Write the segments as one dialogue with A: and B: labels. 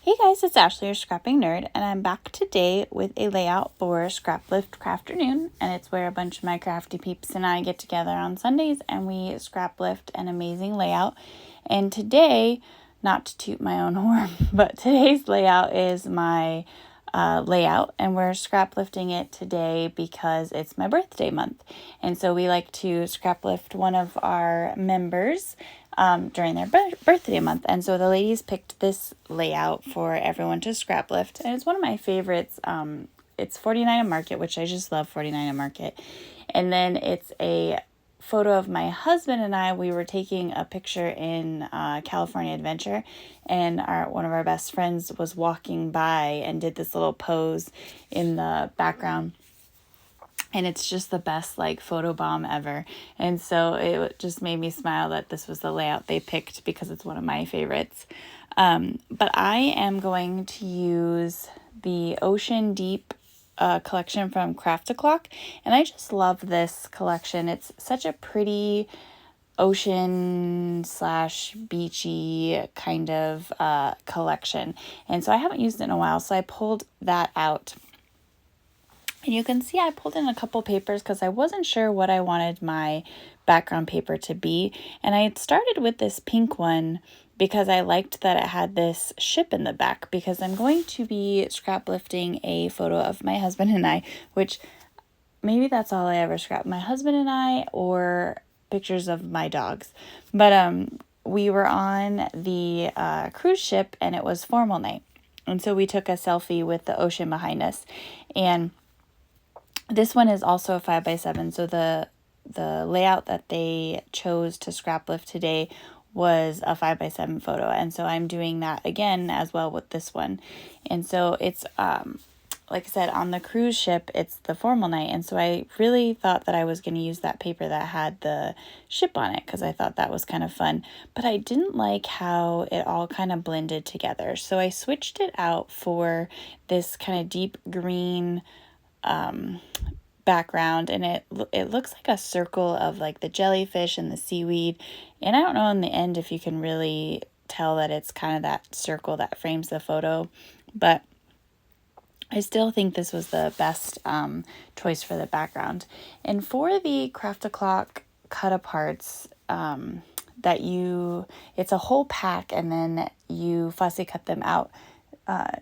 A: Hey guys, it's Ashley, your scrapping nerd, and I'm back today with a layout for Scraplift Crafternoon, and it's where a bunch of my crafty peeps and I get together on Sundays and we scrap lift an amazing layout. And today, not to toot my own horn, but today's layout is my layout, and we're scrap lifting it today because it's my birthday month. And so we like to scrap lift one of our members during their birthday month. And so the ladies picked this layout for everyone to scrap lift, and it's one of my favorites. It's 49 a Market, which I just love 49 a Market. And then it's a photo of my husband and I. We were taking a picture in California Adventure, and one of our best friends was walking by and did this little pose in the background. And it's just the best photo bomb ever. And so it just made me smile that this was the layout they picked because it's one of my favorites. But I am going to use the Ocean Deep collection from Craft O'Clock. And I just love this collection. It's such a pretty ocean / beachy kind of collection. And so I haven't used it in a while, so I pulled that out. And you can see I pulled in a couple papers because I wasn't sure what I wanted my background paper to be. And I had started with this pink one because I liked that it had this ship in the back, because I'm going to be scrap lifting a photo of my husband and I, which maybe that's all I ever scrap, my husband and I, or pictures of my dogs. But we were on the cruise ship, and it was formal night. And so we took a selfie with the ocean behind us. And this one is also a 5x7. So the layout that they chose to scrap lift today was a 5x7 photo. And so I'm doing that again as well with this one. And so it's, like I said, on the cruise ship, it's the formal night. And so I really thought that I was going to use that paper that had the ship on it, because I thought that was kind of fun. But I didn't like how it all kind of blended together. So I switched it out for this kind of deep green background, and it looks like a circle of the jellyfish and the seaweed. And I don't know in the end if you can really tell that it's kind of that circle that frames the photo, but I still think this was the best choice for the background. And for the Craft O'Clock cut aparts, it's a whole pack, and then you fussy cut them out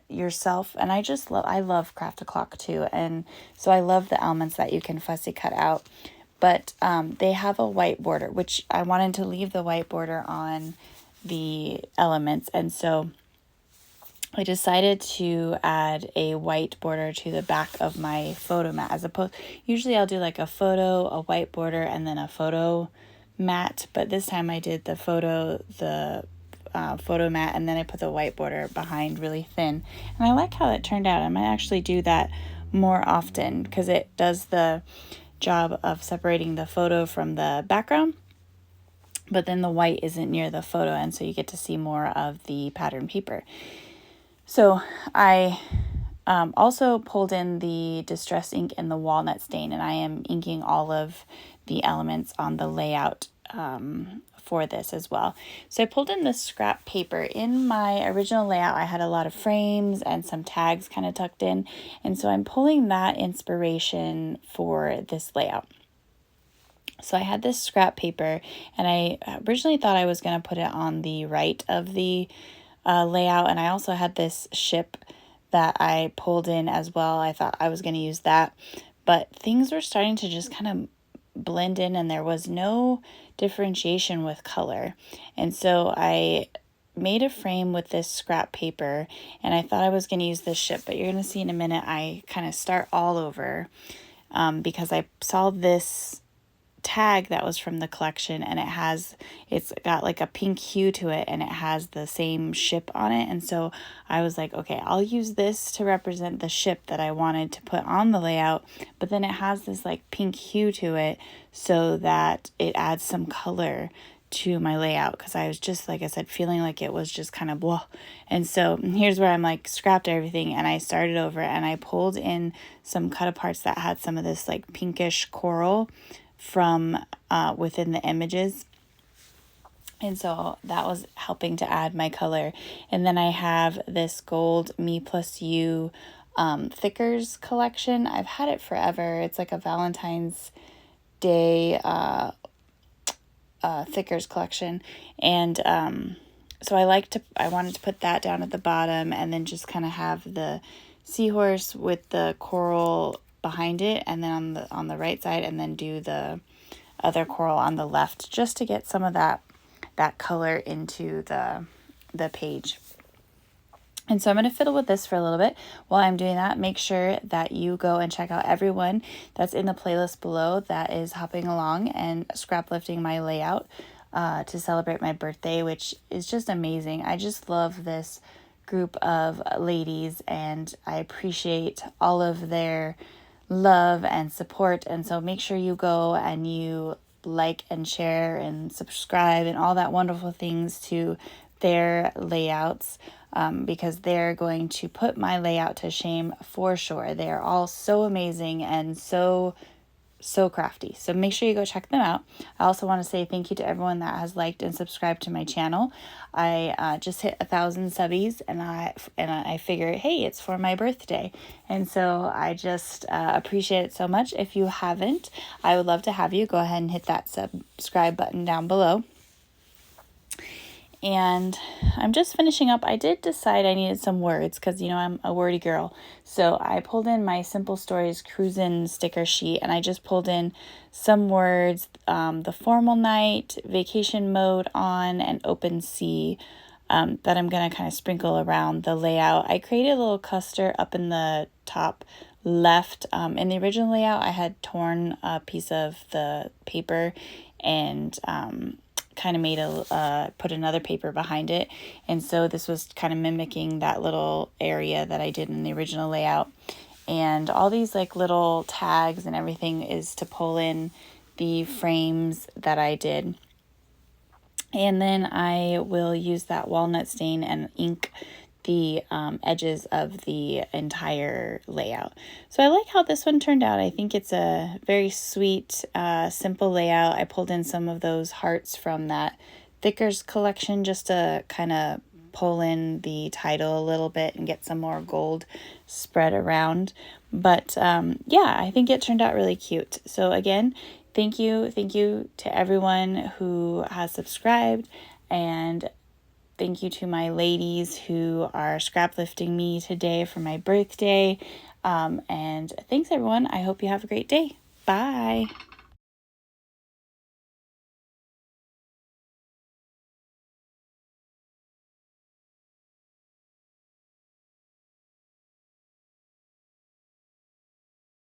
A: yourself. And I love Craft O'Clock too, and so I love the elements that you can fussy cut out. But they have a white border, which I wanted to leave the white border on the elements, and so I decided to add a white border to the back of my photo mat. Usually I'll do a photo, a white border, and then a photo mat, but this time I did the photo mat, and then I put the white border behind really thin. And I like how it turned out. I might actually do that more often, because it does the job of separating the photo from the background, but then the white isn't near the photo, and so you get to see more of the pattern paper. So I also pulled in the Distress ink and the walnut stain, and I am inking all of the elements on the layout for this as well. So I pulled in the scrap paper. In my original layout, I had a lot of frames and some tags kind of tucked in, and so I'm pulling that inspiration for this layout. So I had this scrap paper, and I originally thought I was going to put it on the right of the layout, and I also had this ship that I pulled in as well. I thought I was going to use that, but things were starting to just kind of blend in, and there was no differentiation with color. And so I made a frame with this scrap paper, and I thought I was going to use this ship, but you're going to see in a minute I kind of start all over because I saw this tag that was from the collection, and it's got a pink hue to it, and it has the same ship on it. And so I was like, okay, I'll use this to represent the ship that I wanted to put on the layout, but then it has this pink hue to it so that it adds some color to my layout, because I was just, like I said, feeling like it was just kind of blah. And so here's where I'm scrapped everything, and I started over, and I pulled in some cut aparts that had some of this pinkish coral from within the images. And so that was helping to add my color. And then I have this gold Me Plus You thickers collection. I've had it forever. It's like a Valentine's Day thickers collection. And so I wanted to put that down at the bottom and then just kind of have the seahorse with the coral behind it, and then on the right side, and then do the other coral on the left, just to get some of that color into the page. And so I'm going to fiddle with this for a little bit. While I'm doing that, make sure that you go and check out everyone that's in the playlist below that is hopping along and scraplifting my layout to celebrate my birthday, which is just amazing. I just love this group of ladies, and I appreciate all of their love and support. And so make sure you go and you like and share and subscribe and all that wonderful things to their layouts, because they're going to put my layout to shame for sure. They are all so amazing and so crafty. So make sure you go check them out. I also want to say thank you to everyone that has liked and subscribed to my channel. I just hit 1,000 subbies, and I figured, hey, it's for my birthday. And so I just appreciate it so much. If you haven't, I would love to have you go ahead and hit that subscribe button down below. And I'm just finishing up. I did decide I needed some words because, I'm a wordy girl. So I pulled in my Simple Stories Cruisin' sticker sheet, and I just pulled in some words, the formal night, vacation mode on, and open sea, that I'm going to kind of sprinkle around the layout. I created a little cluster up in the top left. In the original layout, I had torn a piece of the paper and kind of made put another paper behind it, and so this was kind of mimicking that little area that I did in the original layout. And all these like little tags and everything is to pull in the frames that I did. And then I will use that walnut stain and ink the edges of the entire layout. So I like how this one turned out. I think it's a very sweet, simple layout. I pulled in some of those hearts from that Thickers collection just to kind of pull in the title a little bit and get some more gold spread around. But yeah, I think it turned out really cute. So again, thank you to everyone who has subscribed, and thank you to my ladies who are scraplifting me today for my birthday. And thanks everyone. I hope you have a great day. Bye.